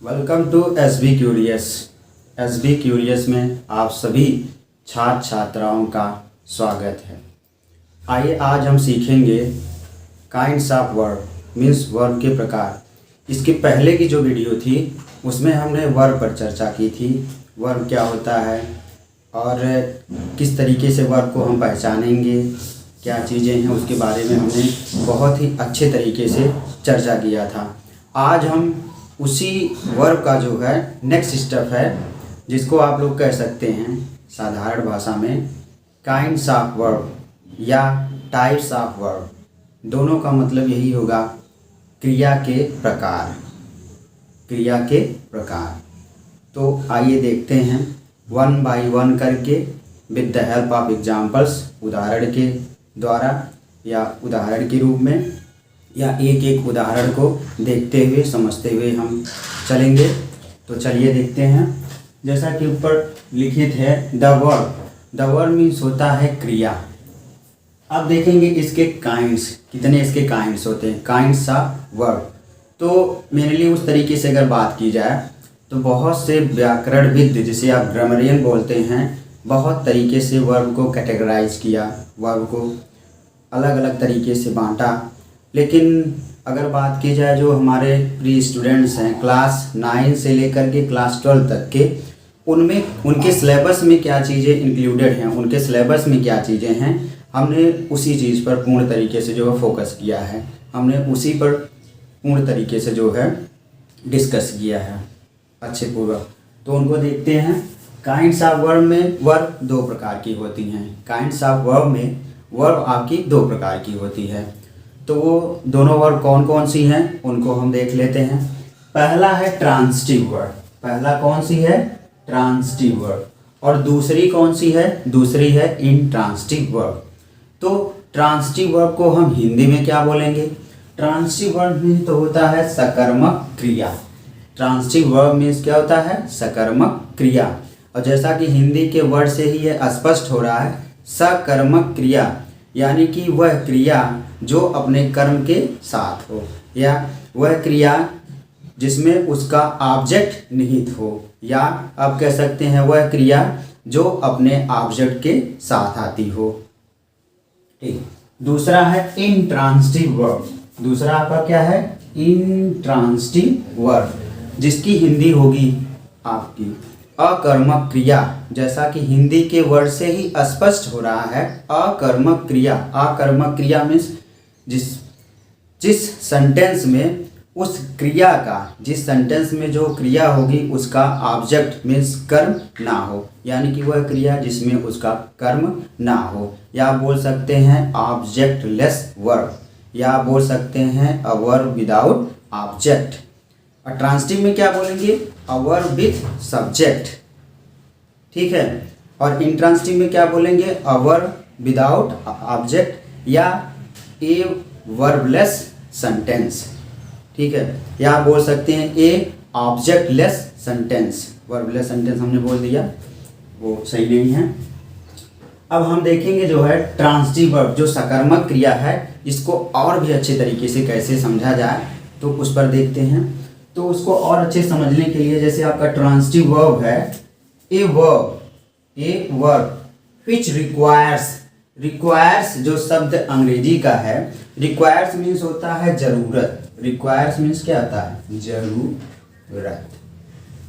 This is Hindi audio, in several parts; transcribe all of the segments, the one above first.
Welcome to S B curious में आप सभी छात्र छात्राओं का स्वागत है। आइए आज हम सीखेंगे kinds of verb means verb के प्रकार। इसके पहले की जो वीडियो थी उसमें हमने वर्ब पर चर्चा की थी। वर्ब क्या होता है और किस तरीके से वर्ब को हम पहचानेंगे, क्या चीज़ें हैं, उसके बारे में हमने बहुत ही अच्छे तरीके से चर्चा किया था। आज हम उसी वर्ब का जो है नेक्स्ट स्टेप है, जिसको आप लोग कह सकते हैं साधारण भाषा में काइंड्स ऑफ वर्ब या टाइप्स ऑफ वर्ब। दोनों का मतलब यही होगा क्रिया के प्रकार, क्रिया के प्रकार। तो आइए देखते हैं वन बाय वन करके with the help of examples, उदाहरण के द्वारा या उदाहरण के रूप में, या एक एक उदाहरण को देखते हुए समझते हुए हम चलेंगे। तो चलिए देखते हैं। जैसा कि ऊपर लिखित है द वर्ब मीन्स होता है क्रिया। अब देखेंगे इसके काइंड्स, कितने इसके काइंड्स होते हैं, काइंड्स ऑफ वर्ब। तो मेनली उस तरीके से अगर बात की जाए तो बहुत से व्याकरणविद, जिसे आप ग्रामरियन बोलते हैं, बहुत तरीके से वर्ब को कैटेगराइज किया, वर्ब को अलग अलग तरीके से बांटा। लेकिन अगर बात की जाए जो हमारे प्री स्टूडेंट्स हैं क्लास 9 से लेकर के क्लास 12 तक के, उनमें उनके सिलेबस में क्या चीज़ें इंक्लूडेड हैं, उनके सिलेबस में क्या चीज़ें हैं, हमने उसी चीज़ पर पूर्ण तरीके से जो है फोकस किया है, हमने उसी पर पूर्ण तरीके से जो है डिस्कस किया है अच्छे पूर्वक। तो उनको देखते हैं। काइंड्स ऑफ वर्ब में वर्ब दो प्रकार की होती हैं। काइंड्स ऑफ वर्ब में वर्ब आपकी दो प्रकार की होती है। तो वो दोनों वर्ब कौन कौन सी हैं उनको हम देख लेते हैं। पहला है ट्रांजिटिव वर्ब। पहला कौन सी है? Transitive verb. और दूसरी कौन सी है? दूसरी है इंट्रांजिटिव वर्ब। तो ट्रांजिटिव वर्ब को हम हिंदी में क्या बोलेंगे? ट्रांजिटिव वर्ब में तो होता है सकर्मक क्रिया। ट्रांजिटिव वर्ब मीन्स क्या होता है? सकर्मक क्रिया। और जैसा कि हिंदी के वर्ड से ही ये स्पष्ट हो रहा है, सकर्मक क्रिया यानी कि वह क्रिया जो अपने कर्म के साथ हो, या वह क्रिया जिसमें उसका ऑब्जेक्ट निहित हो, या आप कह सकते हैं वह क्रिया जो अपने ऑब्जेक्ट के साथ आती हो। ठीक। दूसरा है इंट्रांजिटिव वर्ब। दूसरा आपका क्या है? इंट्रांजिटिव वर्ब, जिसकी हिंदी होगी आपकी अकर्मक क्रिया। जैसा कि हिंदी के वर्ड से ही स्पष्ट हो रहा है, अकर्मक क्रिया। अकर्मक क्रिया मीन्स जिस सेंटेंस में उस क्रिया का, जिस सेंटेंस में जो क्रिया होगी उसका ऑब्जेक्ट मीन्स कर्म ना हो, यानी कि वह क्रिया जिसमें उसका कर्म ना हो। या बोल सकते हैं ऑब्जेक्टलेस वर्ब, या बोल सकते हैं अ वर्ब विदाउट ऑब्जेक्ट। और ट्रांजिटिव में क्या बोलेंगे? A verb with subject. ठीक है। और इंट्रांजिटिव में क्या बोलेंगे? अ वर्ब विदाउट ऑब्जेक्ट या ए वर्बलेस सेंटेंस। ठीक है। या आप बोल सकते हैं ए ऑब्जेक्टलेस सेंटेंस। वर्बलेस सेंटेंस हमने बोल दिया, वो सही नहीं है। अब हम देखेंगे जो है ट्रांजिटिव वर्ब, जो सकर्मक क्रिया है, इसको और भी अच्छे तरीके से कैसे समझा जाए तो उस पर देखते हैं। तो उसको और अच्छे समझने के लिए, जैसे आपका ट्रांजिटिव वर्ब है ए वर्ब व्हिच रिक्वायर्स जो शब्द अंग्रेजी का है, रिक्वायर्स मीन्स होता है जरूरत। रिक्वायर्स मीन्स क्या आता है? जरूरत।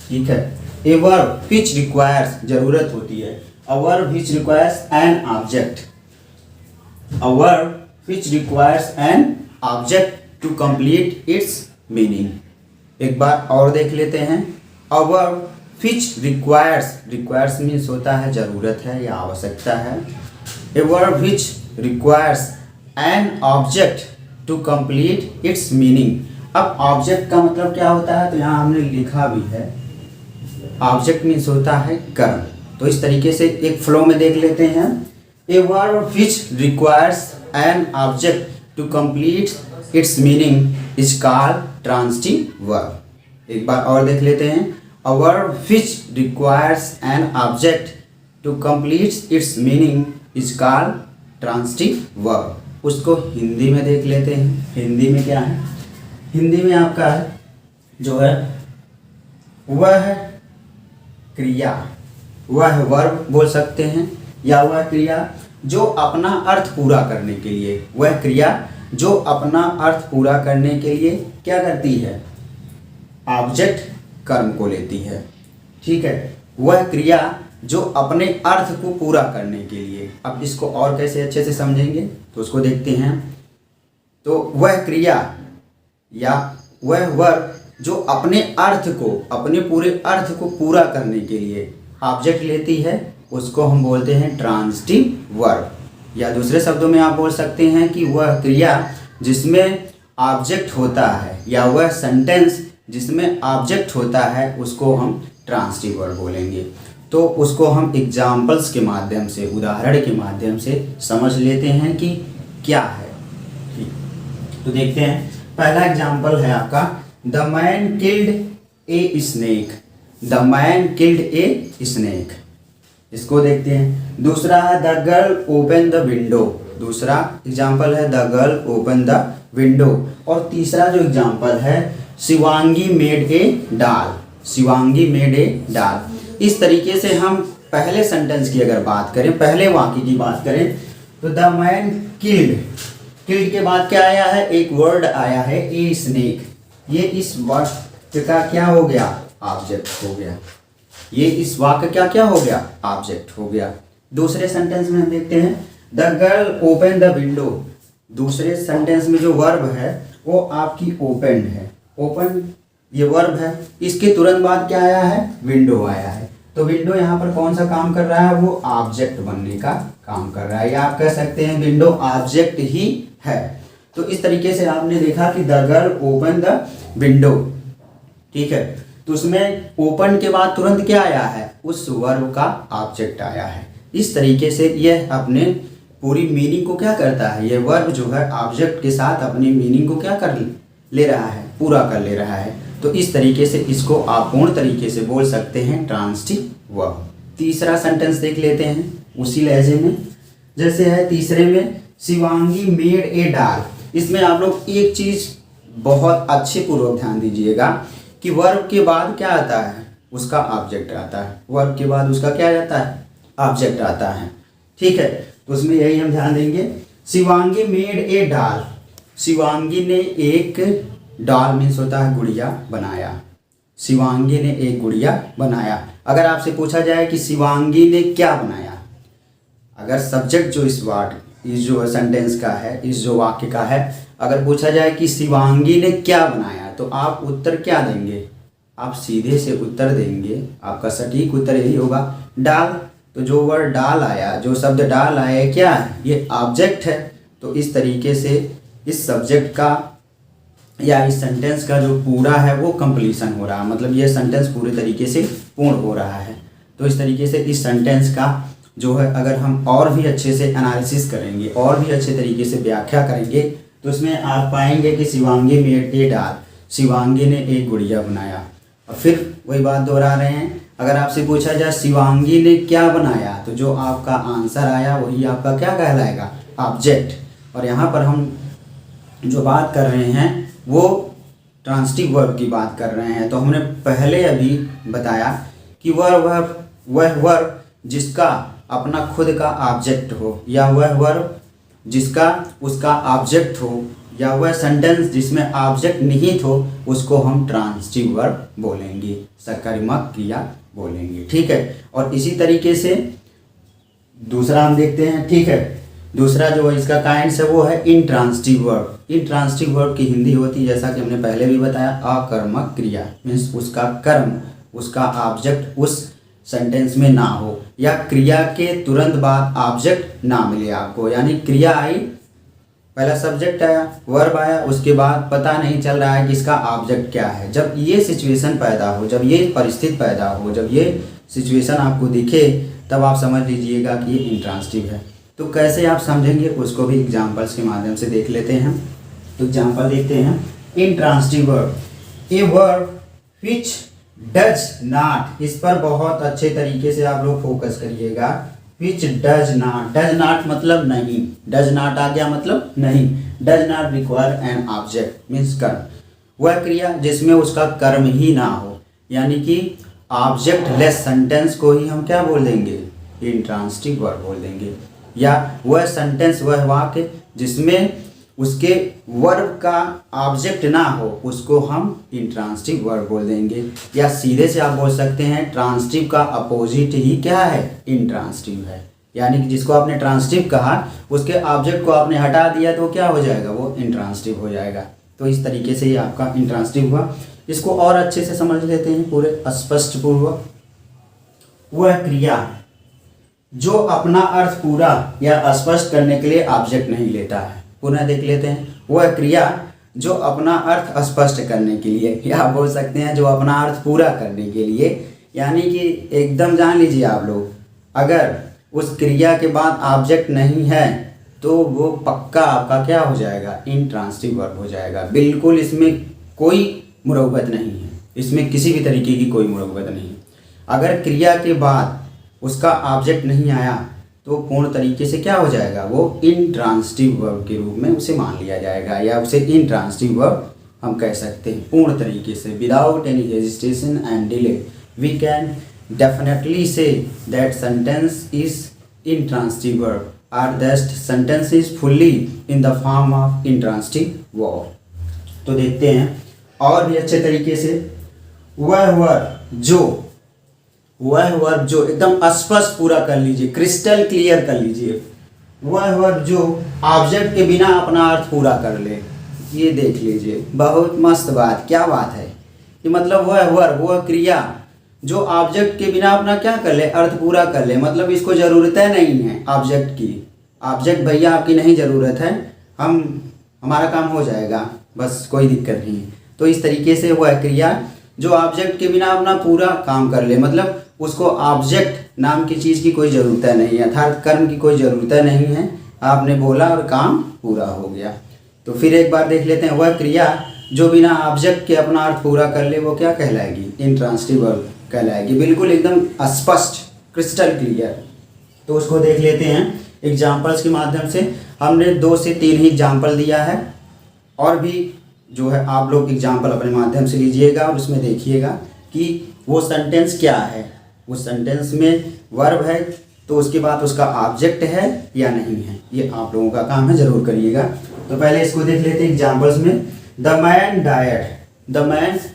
ठीक है। ए वर्ब व्हिच रिक्वायर्स जरूरत होती है। A verb which requires an object. A verb which requires an object to complete its meaning. एक बार और देख लेते हैं। A verb which requires means होता है जरूरत है या आवश्यकता है। A verb which requires an object to complete its meaning. अब ऑब्जेक्ट का मतलब क्या होता है? तो यहाँ हमने लिखा भी है, ऑब्जेक्ट मीन्स होता है कर्म। तो इस तरीके से एक फ्लो में देख लेते हैं। A verb which requires an object to complete its meaning is called transitive verb. एक बार और देख लेते हैं। A verb which requires an object to complete its meaning is called transitive verb. उसको हिंदी में देख लेते हैं। हिंदी में क्या है? हिंदी में आपका है जो है वह क्रिया, वह वर्ब बोल सकते हैं, या वह क्रिया जो अपना अर्थ पूरा करने के लिए, वह क्रिया जो अपना अर्थ पूरा करने के लिए क्या करती है, ऑब्जेक्ट कर्म को लेती है। ठीक है, वह क्रिया जो अपने अर्थ को पूरा करने के लिए, अब इसको और कैसे अच्छे से समझेंगे तो उसको देखते हैं। तो वह क्रिया या वह वर्ब जो अपने अर्थ को, अपने पूरे अर्थ को पूरा करने के लिए ऑब्जेक्ट लेती है, उसको हम बोलते हैं ट्रांजिटिव वर्ब। या दूसरे शब्दों में आप बोल सकते हैं कि वह क्रिया जिसमें ऑब्जेक्ट होता है, या वह सेंटेंस जिसमें ऑब्जेक्ट होता है, उसको हम ट्रांजिटिव वर्ब बोलेंगे। तो उसको हम एग्जाम्पल्स के माध्यम से, उदाहरण के माध्यम से समझ लेते हैं कि क्या है। तो देखते हैं, पहला एग्जाम्पल है आपका, the man killed a snake. The man killed a snake, इसको देखते हैं। दूसरा है the girl open the window. दूसरा एग्जाम्पल है the girl open the window. और तीसरा जो एग्जाम्पल है, शिवांगी मेड ए डाल। शिवांगी मेड ए डाल। इस तरीके से हम पहले सेंटेंस की अगर बात करें, पहले वाक्य की बात करें, तो द मैन किल्ड, किल्ड के बाद क्या आया है, एक वर्ड आया है ए स्नेक। ये इस वाक्य का क्या हो गया, ऑब्जेक्ट हो गया। ये इस वाक्य का क्या हो गया, ऑब्जेक्ट हो गया। दूसरे सेंटेंस में हम देखते हैं the girl open the window. दूसरे सेंटेंस में जो वर्ब है वो आपकी ओपन है। ओपन ये वर्ब है, इसके तुरंत बाद क्या आया है, विंडो आया है। तो विंडो यहाँ पर कौन सा काम कर रहा है, वो ऑब्जेक्ट बनने का काम कर रहा है, या आप कह सकते हैं विंडो ऑब्जेक्ट ही है। तो इस तरीके से आपने देखा कि the girl open the window. ठीक है, तो उसमें ओपन के बाद तुरंत क्या आया है, उस वर्ब का ऑब्जेक्ट आया है। इस तरीके से यह अपने पूरी मीनिंग को क्या करता है, यह वर्ब जो है ऑब्जेक्ट के साथ अपनी मीनिंग को क्या कर ले रहा है, पूरा कर ले रहा है। तो इस तरीके से इसको आप पूर्ण तरीके से बोल सकते हैं ट्रांजिटिव वर्ब। तीसरा सेंटेंस देख लेते हैं उसी लहजे में, जैसे है तीसरे में, शिवांगी मेड ए डाल। इसमें आप लोग एक चीज बहुत अच्छे पूर्वक ध्यान दीजिएगा कि वर्ब के बाद क्या आता है, उसका ऑब्जेक्ट आता है। वर्ब के बाद उसका क्या आता है, ऑब्जेक्ट आता है। ठीक है, तो उसमें यही हम ध्यान देंगे। शिवांगी मेड ए डाल, शिवांगी ने एक, डाल मीन्स होता है गुड़िया, बनाया। शिवांगी ने एक गुड़िया बनाया। अगर आपसे पूछा जाए कि शिवांगी ने क्या बनाया, अगर सब्जेक्ट जो इस वर्ड, इस जो सेंटेंस का है, इस जो वाक्य का है, अगर पूछा जाए कि शिवांगी ने क्या बनाया, तो आप उत्तर क्या देंगे, आप सीधे से उत्तर देंगे, आपका सटीक उत्तर यही होगा, डाल। तो जो वर्ड डाल आया, जो शब्द डाल आया, क्या है, ये ऑब्जेक्ट है। तो इस तरीके से इस सब्जेक्ट का या इस सेंटेंस का जो पूरा है वो कंप्लीशन हो रहा है, मतलब ये सेंटेंस पूरे तरीके से पूर्ण हो रहा है। तो इस तरीके से इस सेंटेंस का जो है, अगर हम और भी अच्छे से एनालिसिस करेंगे, और भी अच्छे तरीके से व्याख्या करेंगे, तो उसमें आप पाएंगे कि शिवांगी मेड ए डाल, शिवांगी ने एक गुड़िया बनाया। और फिर वही बात दोहरा रहे हैं, अगर आपसे पूछा जाए शिवांगी ने क्या बनाया, तो जो आपका आंसर आया वही आपका क्या कहलाएगा, ऑब्जेक्ट। और यहाँ पर हम जो बात कर रहे हैं वो ट्रांजिटिव वर्ब की बात कर रहे हैं। तो हमने पहले अभी बताया कि वह वर्ब जिसका अपना खुद का ऑब्जेक्ट हो, या वह वर्ब जिसका उसका ऑब्जेक्ट हो, या वह सेंटेंस जिसमें ऑब्जेक्ट निहित हो, उसको हम ट्रांजिटिव वर्ब बोलेंगे, सकर्मक क्रिया बोलेंगे। ठीक है, और इसी तरीके से दूसरा हम देखते हैं। ठीक है, दूसरा जो इसका काइंड्स है वो है इंट्रांजिटिव वर्ब। इंट्रांजिटिव वर्ब की हिंदी होती है, जैसा कि हमने पहले भी बताया, अकर्मक क्रिया। मीन्स उसका कर्म, उसका ऑब्जेक्ट उस सेंटेंस में ना हो, या क्रिया के तुरंत बाद ऑब्जेक्ट ना मिले आपको। यानी क्रिया आई, पहला सब्जेक्ट आया, वर्ब आया, उसके बाद पता नहीं चल रहा है कि इसका ऑब्जेक्ट क्या है। जब ये सिचुएशन पैदा हो, जब ये परिस्थिति पैदा हो, जब ये सिचुएशन आपको दिखे, तब आप समझ लीजिएगा कि ये इंट्रांजिटिव है। तो कैसे आप समझेंगे उसको भी एग्जाम्पल्स के माध्यम से देख लेते हैं। तो एग्जाम्पल देखते हैं। Intransitive verb, a verb which does not, इस पर बहुत अच्छे तरीके से आप लोग फोकस करिएगा। Which does not, does not मतलब नहीं, डज नॉट आ गया मतलब नहीं, does not require an object means कर्म। वह क्रिया जिसमें उसका कर्म ही ना हो, यानी कि ऑब्जेक्ट लेस सेंटेंस को ही हम क्या बोल देंगे, इंट्रांसिटिव वर्ब बोल देंगे। या वह सेंटेंस, वह वाक्य जिसमें उसके वर्ब का ऑब्जेक्ट ना हो, उसको हम इंट्रांसिटिव वर्ब बोल देंगे। या सीधे से आप बोल सकते हैं ट्रांसिटिव का अपोजिट ही क्या है, इंट्रांसिटिव है। यानी कि जिसको आपने ट्रांसिटिव कहा उसके ऑब्जेक्ट को आपने हटा दिया तो क्या हो जाएगा, वो इंट्रांसिटिव हो जाएगा। तो इस तरीके से ये आपका इंट्रांसिटिव हुआ। इसको और अच्छे से समझ लेते हैं पूरे स्पष्ट पूर्वक। वह क्रिया जो अपना अर्थ पूरा या स्पष्ट करने के लिए ऑब्जेक्ट नहीं लेता है। पुनः देख लेते हैं। वह क्रिया जो अपना अर्थ स्पष्ट करने के लिए, या आप बोल सकते हैं जो अपना अर्थ पूरा करने के लिए, यानी कि एकदम जान लीजिए आप लोग, अगर उस क्रिया के बाद ऑब्जेक्ट नहीं है तो वो पक्का आपका क्या हो जाएगा, इंट्रांसिटिव वर्ब हो जाएगा। बिल्कुल इसमें कोई मुरव्वत नहीं है, इसमें किसी भी तरीके की कोई मुरव्वत नहीं। अगर क्रिया के बाद उसका ऑब्जेक्ट नहीं आया तो पूर्ण तरीके से क्या हो जाएगा, वो इंट्रांसिटिव वर्ब के रूप में उसे मान लिया जाएगा, या उसे इंट्रांसिटिव वर्ब हम कह सकते हैं पूर्ण तरीके से। Without any hesitation and delay we can definitely say that sentence is intransitive verb और that sentence is fully in the form of intransitive verb. तो देखते हैं और भी अच्छे तरीके से। वह वर्ब जो एकदम स्पष्ट पूरा कर लीजिए, क्रिस्टल क्लियर कर लीजिए। वह वर्ब जो ऑब्जेक्ट के बिना अपना अर्थ पूरा कर ले। ये देख लीजिए, बहुत मस्त बात, क्या बात है कि मतलब वह वर्ब, वह क्रिया जो ऑब्जेक्ट के बिना अपना क्या कर ले, अर्थ पूरा कर ले। मतलब इसको ज़रूरत नहीं है ऑब्जेक्ट की। ऑब्जेक्ट भैया आपकी नहीं ज़रूरत है, हमारा काम हो जाएगा, बस कोई दिक्कत नहीं। तो इस तरीके से वह क्रिया जो ऑब्जेक्ट के बिना अपना पूरा काम कर ले, मतलब उसको ऑब्जेक्ट नाम की चीज़ की कोई ज़रूरत नहीं है, अर्थात कर्म की कोई ज़रूरत नहीं है। आपने बोला और काम पूरा हो गया। तो फिर एक बार देख लेते हैं। वह क्रिया जो बिना ऑब्जेक्ट के अपना अर्थ पूरा कर ले वो क्या कहलाएगी, इंट्रांसिटिव वर्ब कहलाएगी। बिल्कुल एकदम स्पष्ट, क्रिस्टल क्लियर। तो उसको देख लेते हैं एग्जाम्पल्स के माध्यम से। हमने 2 से 3 ही एग्जाम्पल दिया है, और भी जो है आप लोग एग्जाम्पल अपने माध्यम से लीजिएगा और उसमें देखिएगा कि वो सेंटेंस क्या है। उस सेंटेंस में वर्ब है तो उसके बाद उसका ऑब्जेक्ट है या नहीं है, ये आप लोगों का काम है, ज़रूर करिएगा। तो पहले इसको देख लेते हैं एग्जाम्पल्स में। द मैन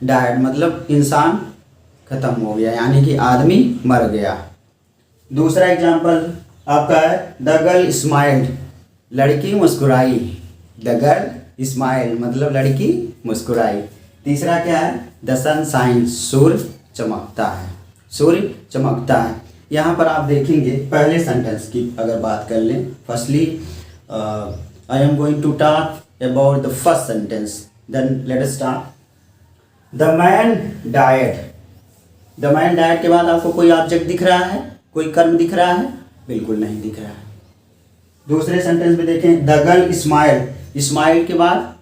डायड मतलब इंसान खत्म हो गया, यानी कि आदमी मर गया। दूसरा एग्जाम्पल आपका है द गर्ल स्माइल्ड, लड़की मुस्कुराई। द गर्ल स्माइल मतलब लड़की मुस्कुराई। तीसरा क्या है, द सन शाइन्स, सूर्य चमकता है, सूर्य चमकता है। यहाँ पर आप देखेंगे पहले सेंटेंस की अगर बात कर लें, firstly I am going to talk about the first sentence, then let us start. The man died, the man died के बाद आपको कोई ऑब्जेक्ट दिख रहा है, कोई कर्म दिख रहा है, बिल्कुल नहीं दिख रहा है। दूसरे सेंटेंस में देखें, द गर्ल स्माइल, स्माइल के बाद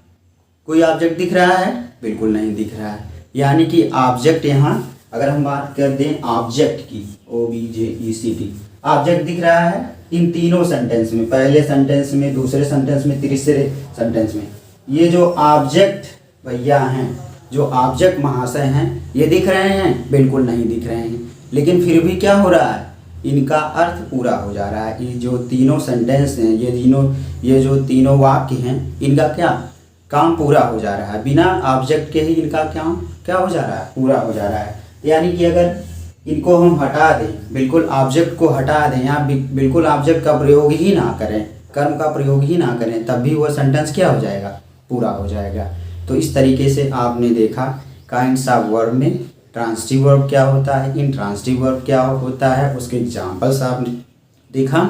कोई ऑब्जेक्ट दिख रहा है, बिल्कुल नहीं दिख रहा है। यानी कि ऑब्जेक्ट यहाँ अगर हम बात कर दें ऑब्जेक्ट की, OBJECT, ऑब्जेक्ट दिख रहा है इन तीनों सेंटेंस में, पहले सेंटेंस में, दूसरे सेंटेंस में, तीसरे सेंटेंस में। ये जो ऑब्जेक्ट भैया हैं, जो ऑब्जेक्ट महाशय हैं, ये दिख रहे हैं, बिल्कुल नहीं दिख रहे हैं। लेकिन फिर भी क्या हो रहा है, इनका अर्थ पूरा हो जा रहा है। ये जो तीनों सेंटेंस हैं, ये जो तीनों वाक्य हैं, इनका क्या काम पूरा हो जा रहा है। बिना ऑब्जेक्ट के ही इनका काम क्या हो जा रहा है, पूरा हो जा रहा है। यानी कि अगर इनको हम हटा दें, बिल्कुल ऑब्जेक्ट को हटा दें या बिल्कुल ऑब्जेक्ट का प्रयोग ही ना करें, कर्म का प्रयोग ही ना करें, तब भी वह सेंटेंस क्या हो जाएगा, पूरा हो जाएगा। तो इस तरीके से आपने देखा काइंड्स ऑफ वर्ब में ट्रांसिटिव वर्ब क्या होता है, इंट्रांसिटिव वर्ब क्या होता है, उसके एग्जाम्पल्स आपने देखा।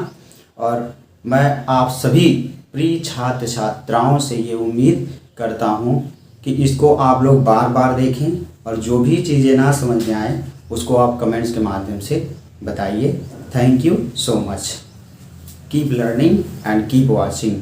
और मैं आप सभी प्रिय छात्र छात्राओं से ये उम्मीद करता हूँ कि इसको आप लोग बार बार देखें, और जो भी चीज़ें ना समझ में आए उसको आप कमेंट्स के माध्यम से बताइए। Thank you so much. Keep learning and keep watching.